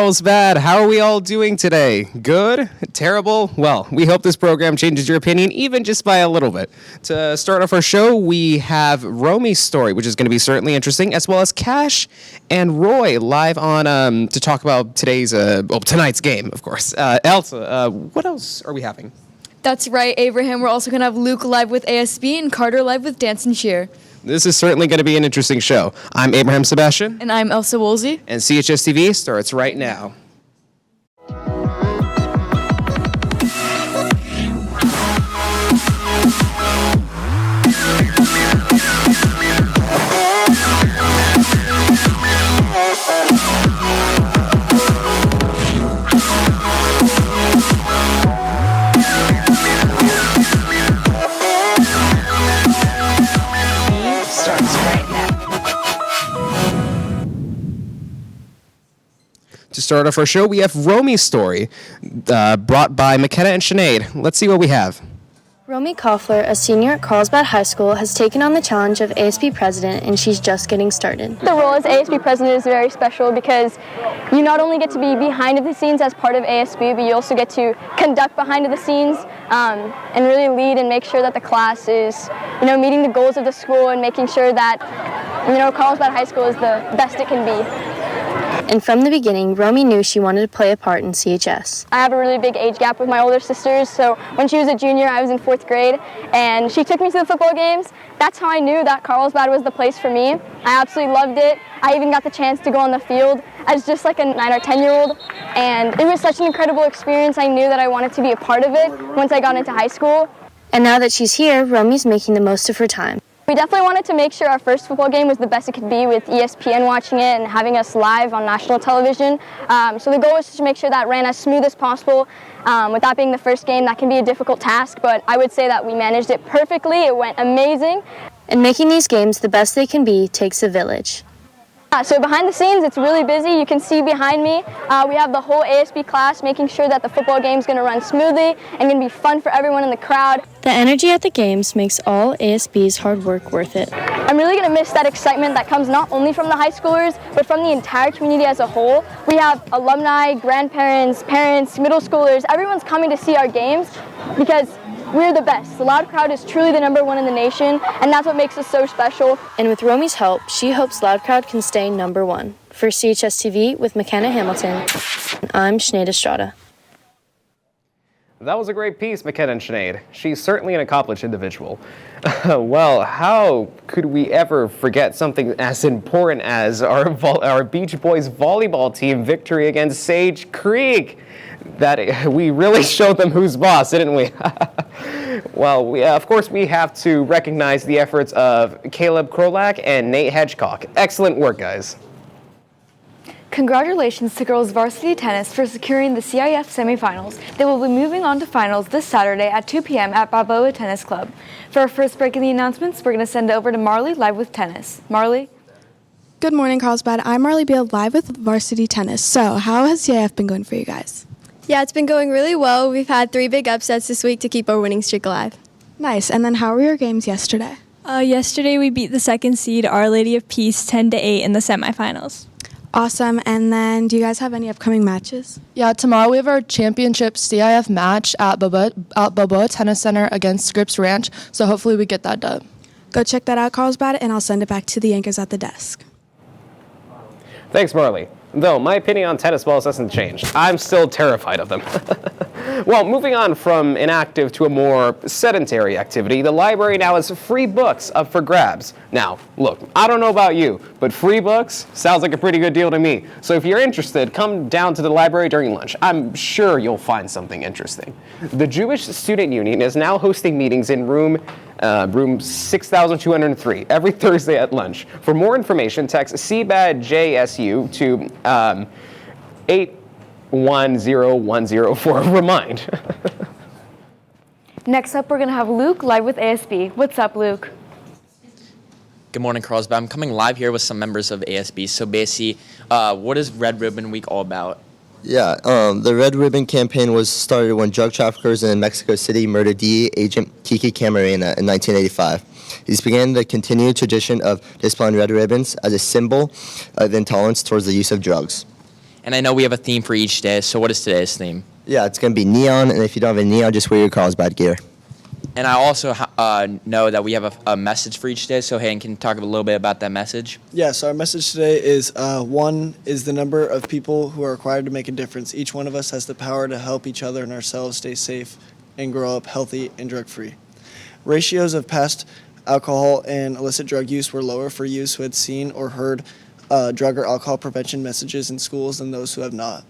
Carlsbad. How are we all doing today? Good? Terrible? Well, we hope this program changes your opinion even just by a little bit. To start off our show, we have Romy's story, which is going to be certainly interesting, as well as Cash and Roy live on to talk about tonight's game, of course. Elsa, what else are we having? That's right, Abraham. We're also going to have Luke live with ASB and Carter live with Dance and Cheer. This is certainly going to be an interesting show. I'm Abraham Sebastian. And I'm Elsa Woolsey. And CHS TV starts right now. To start off our show, we have Romy's story, brought by McKenna and Sinead. Let's see what we have. Romy Koffler, a senior at Carlsbad High School, has taken on the challenge of ASB president, and she's just getting started. The role as ASB president is very special because you not only get to be behind the scenes as part of ASB, but you also get to conduct behind the scenes and really lead and make sure that the class is, meeting the goals of the school and making sure that, Carlsbad High School is the best it can be. And from the beginning, Romy knew she wanted to play a part in CHS. I have a really big age gap with my older sisters, so when she was a junior, I was in 4th grade, and she took me to the football games. That's how I knew that Carlsbad was the place for me. I absolutely loved it. I even got the chance to go on the field as just like a 9 or 10-year-old, and it was such an incredible experience. I knew that I wanted to be a part of it once I got into high school. And now that she's here, Romy's making the most of her time. We definitely wanted to make sure our first football game was the best it could be with ESPN watching it and having us live on national television. So the goal was to make sure that ran as smooth as possible. With that being the first game, that can be a difficult task, but I would say that we managed it perfectly. It went amazing. And making these games the best they can be takes a village. So behind the scenes, it's really busy. You can see behind me, we have the whole ASB class making sure that the football game is going to run smoothly and going to be fun for everyone in the crowd. The energy at the games makes all ASB's hard work worth it. I'm really going to miss that excitement that comes not only from the high schoolers, but from the entire community as a whole. We have alumni, grandparents, parents, middle schoolers. Everyone's coming to see our games because we're the best. The Loud Crowd is truly the #1 in the nation, and that's what makes us so special. And with Romy's help, she hopes Loud Crowd can stay #1. For CHS TV with McKenna Hamilton, I'm Sinead Estrada. That was a great piece, McKenna and Sinead. She's certainly an accomplished individual. Well, how could we ever forget something as important as our Beach Boys volleyball team victory against Sage Creek? That we really showed them who's boss, didn't we? Well, of course, we have to recognize the efforts of Caleb Krolak and Nate Hedgecock. Excellent work, guys. Congratulations to girls varsity tennis for securing the CIF semifinals. They will be moving on to finals this Saturday at 2 p.m. at Balboa Tennis Club. For our first break in the announcements, we're going to send it over to Marley live with tennis. Marley? Good morning, Carlsbad. I'm Marley Beal live with varsity tennis. So, how has CIF been going for you guys? Yeah, it's been going really well. We've had 3 big upsets this week to keep our winning streak alive. Nice. And then how were your games yesterday? Yesterday we beat the 2nd seed, Our Lady of Peace, 10-8 in the semifinals. Awesome. And then do you guys have any upcoming matches? Yeah, tomorrow we have our championship CIF match at Balboa Tennis Center against Scripps Ranch, so hopefully we get that done. Go check that out, Carlsbad, and I'll send it back to the anchors at the desk. Thanks, Marley. Though my opinion on tennis balls hasn't changed. I'm still terrified of them. Well, moving on from inactive to a more sedentary activity, the library now has free books up for grabs. Now, look, I don't know about you, but free books sounds like a pretty good deal to me. So if you're interested, come down to the library during lunch. I'm sure you'll find something interesting. The Jewish Student Union is now hosting meetings in room 6203 every Thursday at lunch. For more information, text CBAD-JSU to 810104 for a remind. Next up, we're going to have Luke live with ASB. What's up, Luke? Good morning, Carlsbad. I'm coming live here with some members of ASB. So basically, what is Red Ribbon Week all about? Yeah, the Red Ribbon campaign was started when drug traffickers in Mexico City murdered DEA agent Kiki Camarena in 1985. These began the continued tradition of displaying red ribbons as a symbol of intolerance towards the use of drugs. And I know we have a theme for each day, so what is today's theme? Yeah, it's going to be neon, and if you don't have a neon, just wear your Carlsbad gear. And I also know that we have a message for each day, so Hayden can talk a little bit about that message. Yes, our message today is 1 is the number of people who are required to make a difference. Each one of us has the power to help each other and ourselves stay safe and grow up healthy and drug-free. Ratios of past alcohol and illicit drug use were lower for youths who had seen or heard drug or alcohol prevention messages in schools than those who have not.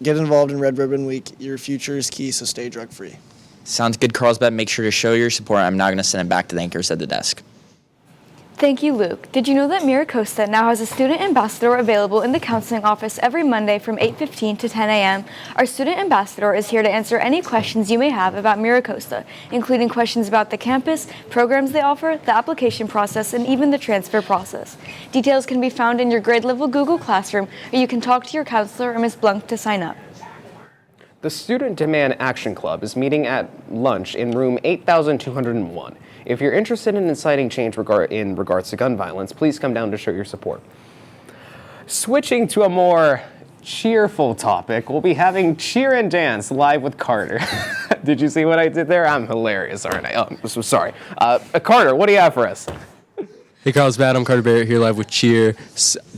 Get involved in Red Ribbon Week. Your future is key, so stay drug-free. Sounds good, Carlsbad. Make sure to show your support. I'm now going to send it back to the anchors at the desk. Thank you, Luke. Did you know that MiraCosta now has a student ambassador available in the counseling office every Monday from 8:15 to 10 a.m.? Our student ambassador is here to answer any questions you may have about MiraCosta, including questions about the campus, programs they offer, the application process, and even the transfer process. Details can be found in your grade level Google Classroom, or you can talk to your counselor or Ms. Blunk to sign up. The Student Demand Action Club is meeting at lunch in room 8201. If you're interested in inciting change in regards to gun violence, please come down to show your support. Switching to a more cheerful topic, we'll be having Cheer and Dance live with Carter. Did you see what I did there? I'm hilarious, aren't I? Oh, I'm so sorry. Carter, what do you have for us? Hey, Carlsbad, I'm Carter Barrett here live with Cheer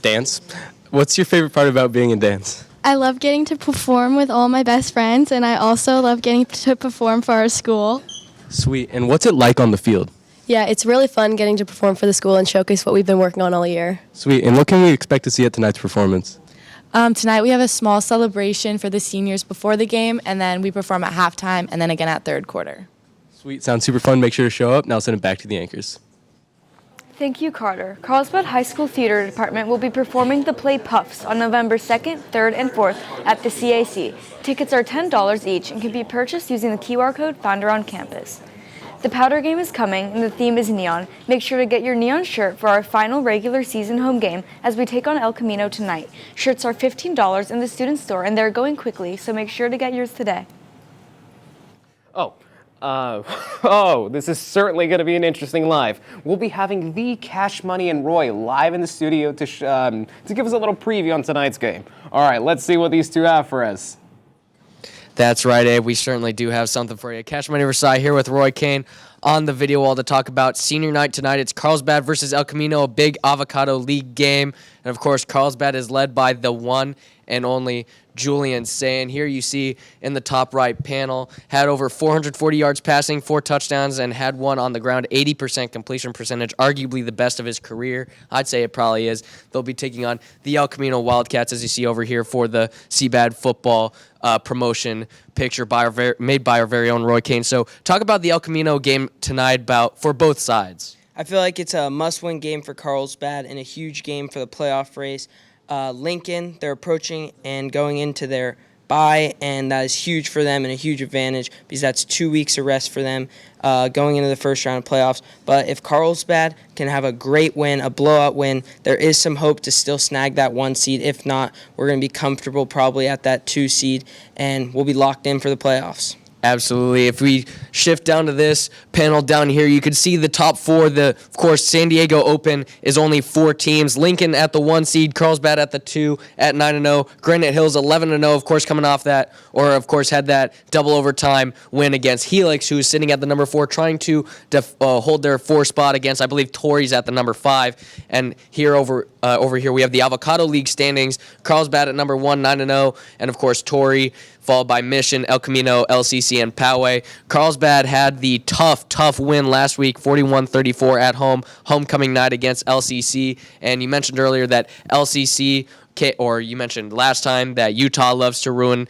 Dance. What's your favorite part about being in dance? I love getting to perform with all my best friends, and I also love getting to perform for our school. Sweet. And what's it like on the field? Yeah, it's really fun getting to perform for the school and showcase what we've been working on all year. Sweet. And what can we expect to see at tonight's performance? Tonight we have a small celebration for the seniors before the game, and then we perform at halftime and then again at third quarter. Sweet. Sounds super fun. Make sure to show up. Now send it back to the anchors. Thank you, Carter. Carlsbad High School Theater Department will be performing the play Puffs on November 2nd, 3rd, and 4th at the CAC. Tickets are $10 each and can be purchased using the QR code found around campus. The powder game is coming, and the theme is neon. Make sure to get your neon shirt for our final regular season home game as we take on El Camino tonight. Shirts are $15 in the student store, and they're going quickly, so make sure to get yours today. This is certainly going to be an interesting live. We'll be having the Cash Money and Roy live in the studio to give us a little preview on tonight's game. All right, let's see what these two have for us. That's right, Abe. We certainly do have something for you. Cash Money Versailles here with Roy Kane on the video wall to talk about senior night tonight. It's Carlsbad versus El Camino, a big Avocado League game. And, of course, Carlsbad is led by the one and only Julian Sayin. Here you see in the top right panel, had over 440 yards passing, 4 touchdowns, and had one on the ground, 80% completion percentage, arguably the best of his career. I'd say it probably is. They'll be taking on the El Camino Wildcats, as you see over here, for the CBAD football promotion picture made by our very own Roy Kane. So talk about the El Camino game tonight for both sides. I feel like it's a must-win game for Carlsbad and a huge game for the playoff race. Lincoln, they're approaching and going into their bye, and that is huge for them and a huge advantage because that's 2 weeks of rest for them going into the first round of playoffs. But if Carlsbad can have a great win, a blowout win, there is some hope to still snag that 1 seed. If not, we're going to be comfortable probably at that 2 seed, and we'll be locked in for the playoffs. Absolutely. If we shift down to this panel down here, you can see the top 4. Of course, San Diego Open is only 4 teams. Lincoln at the 1 seed, Carlsbad at the 2 at 9-0. Granite Hills 11-0, of course, coming off that, or of course had that double overtime win against Helix, who is sitting at the number 4, trying to hold their 4 spot against, I believe, Torrey's at the number 5. And here over here we have the Avocado League standings. Carlsbad at number 1, 9-0, and of course Torrey, followed by Mission, El Camino, LCC, and Poway. Carlsbad had the tough win last week, 41-34 at home, homecoming night against LCC. And you mentioned earlier that LCC, or you mentioned last time that Utah loves to ruin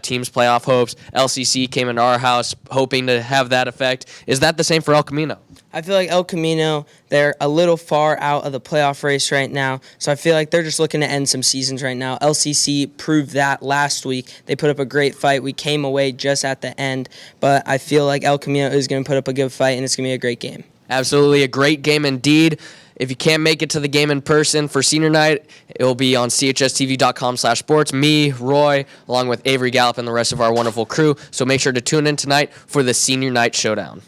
teams' playoff hopes. LCC came into our house hoping to have that effect. Is that the same for El Camino? I feel like El Camino, they're a little far out of the playoff race right now, so I feel like they're just looking to end some seasons right now. LCC proved that last week. They put up a great fight. We came away just at the end, but I feel like El Camino is going to put up a good fight, and it's going to be a great game. Absolutely, a great game indeed. If you can't make it to the game in person for senior night, it will be on chstv.com/sports. Me, Roy, along with Avery Gallup and the rest of our wonderful crew, so make sure to tune in tonight for the senior night showdown.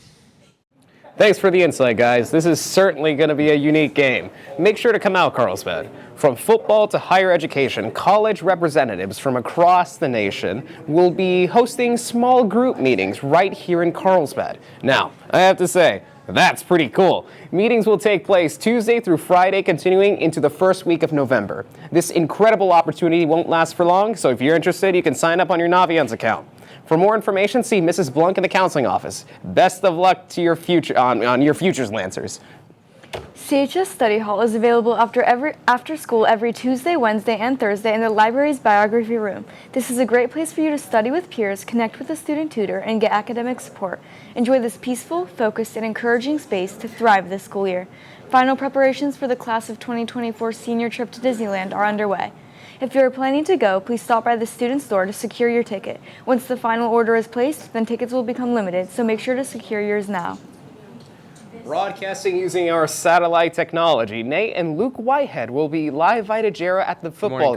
Thanks for the insight, guys. This is certainly going to be a unique game. Make sure to come out, Carlsbad. From football to higher education, college representatives from across the nation will be hosting small group meetings right here in Carlsbad. Now, I have to say, that's pretty cool. Meetings will take place Tuesday through Friday, continuing into the first week of November. This incredible opportunity won't last for long, so if you're interested, you can sign up on your Naviance account. For more information, see Mrs. Blunk in the counseling office. Best of luck to your future on your futures, Lancers. CHS Study Hall is available after school every Tuesday, Wednesday, and Thursday in the library's biography room. This is a great place for you to study with peers, connect with a student tutor, and get academic support. Enjoy this peaceful, focused, and encouraging space to thrive this school year. Final preparations for the class of 2024 senior trip to Disneyland are underway. If you are planning to go, please stop by the student store to secure your ticket. Once the final order is placed, then tickets will become limited, so make sure to secure yours now. Broadcasting using our satellite technology, Nate and Luke Whitehead will be live via Jera at the football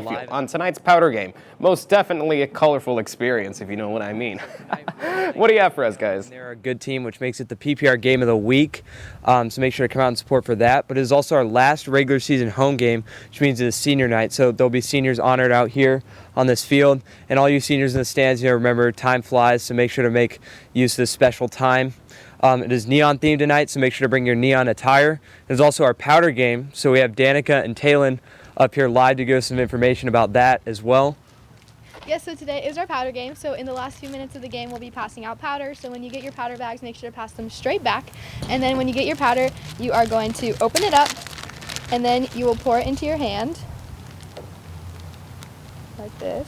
field on tonight's Powder game. Most definitely a colorful experience, if you know what I mean. What do you have for us, guys? They're a good team, which makes it the PPR game of the week, so make sure to come out and support for that. But it is also our last regular season home game, which means it is senior night, so there'll be seniors honored out here on this field. And all you seniors in the stands, remember, time flies, so make sure to make use of this special time. It is neon themed tonight, so make sure to bring your neon attire. There's also our Powder game, so we have Danica and Talon up here live to give us some information about that as well. Yes, so today is our powder game. So in the last few minutes of the game, we'll be passing out powder. So when you get your powder bags, make sure to pass them straight back. And then when you get your powder, you are going to open it up, and then you will pour it into your hand, like this.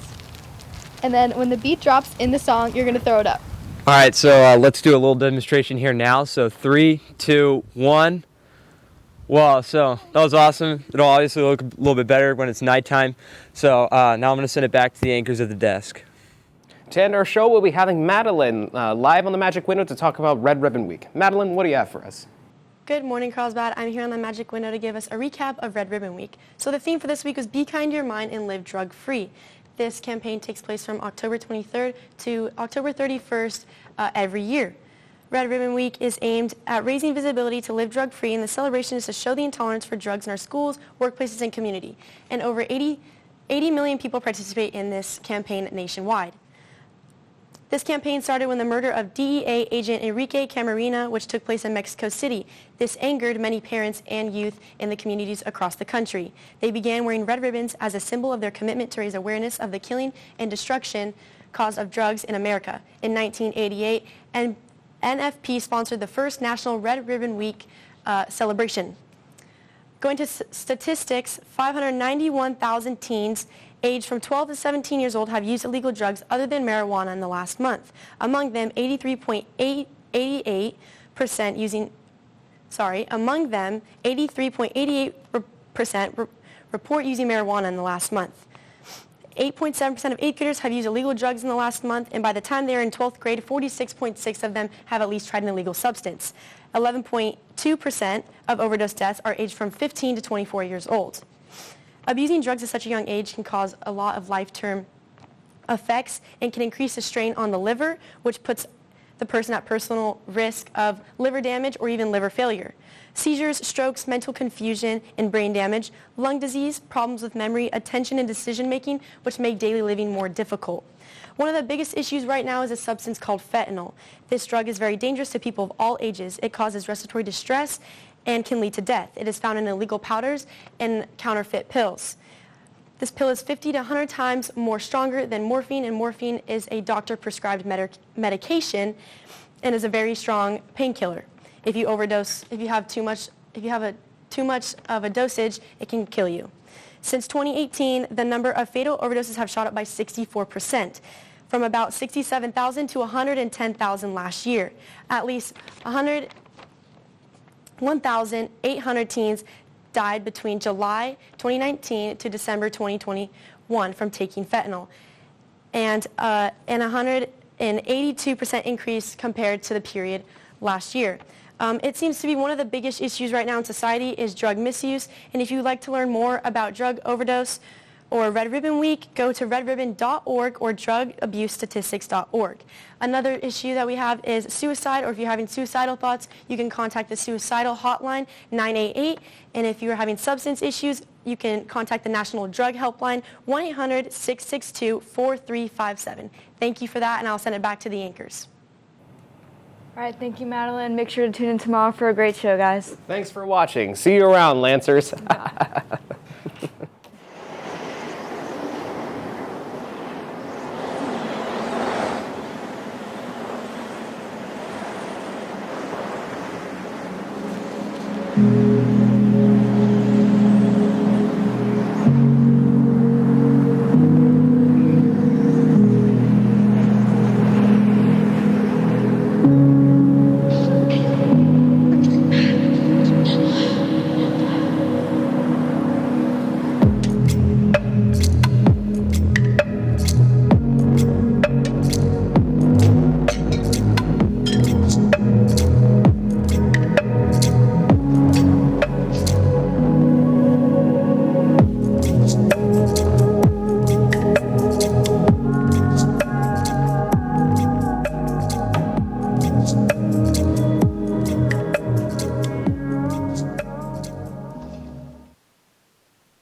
And then when the beat drops in the song, you're going to throw it up. All right, so let's do a little demonstration here now. So 3, 2, 1. Wow, so that was awesome. It'll obviously look a little bit better when it's nighttime. So now I'm going to send it back to the anchors at the desk. To end our show, we'll be having Madeline live on the Magic Window to talk about Red Ribbon Week. Madeline, what do you have for us? Good morning, Carlsbad. I'm here on the Magic Window to give us a recap of Red Ribbon Week. So the theme for this week was Be Kind to Your Mind and Live Drug-Free. This campaign takes place from October 23rd to October 31st every year. Red Ribbon Week is aimed at raising visibility to live drug-free, and the celebration is to show the intolerance for drugs in our schools, workplaces, and community. And over 80 million people participate in this campaign nationwide. This campaign started when the murder of DEA agent Enrique Camarena, which took place in Mexico City. This angered many parents and youth in the communities across the country. They began wearing red ribbons as a symbol of their commitment to raise awareness of the killing and destruction cause of drugs in America. In 1988, and NFP sponsored the first National Red Ribbon Week celebration. Going to statistics, 591,000 teens aged from 12 to 17 years old have used illegal drugs other than marijuana in the last month. Among them, 83.88% report using marijuana in the last month. 8.7% of 8th graders have used illegal drugs in the last month, and by the time they are in 12th grade, 46.6% of them have at least tried an illegal substance. 11.2% of overdose deaths are aged from 15 to 24 years old. Abusing drugs at such a young age can cause a lot of life-term effects and can increase the strain on the liver, which puts the person at personal risk of liver damage or even liver failure. Seizures, strokes, mental confusion, and brain damage, lung disease, problems with memory, attention, and decision-making, which make daily living more difficult. One of the biggest issues right now is a substance called fentanyl. This drug is very dangerous to people of all ages. It causes respiratory distress and can lead to death. It is found in illegal powders and counterfeit pills. This pill is 50 to 100 times more stronger than morphine, and morphine is a doctor-prescribed medication and is a very strong painkiller. If you overdose, if you have too much of a dosage, it can kill you. Since 2018, the number of fatal overdoses have shot up by 64%, from about 67,000 to 110,000 last year. At least 1,800 teens died between July 2019 to December 2021 from taking fentanyl, and an 182% increase compared to the period last year. It seems to be one of the biggest issues right now in society is drug misuse, and if you'd like to learn more about drug overdose or Red Ribbon Week, go to redribbon.org or drugabusestatistics.org. Another issue that we have is suicide, or if you're having suicidal thoughts, you can contact the suicidal hotline 988. And if you're having substance issues, you can contact the National Drug Helpline 1-800-662-4357. Thank you for that, and I'll send it back to the anchors. All right, thank you, Madeline. Make sure to tune in tomorrow for a great show, guys. Thanks for watching. See you around, Lancers.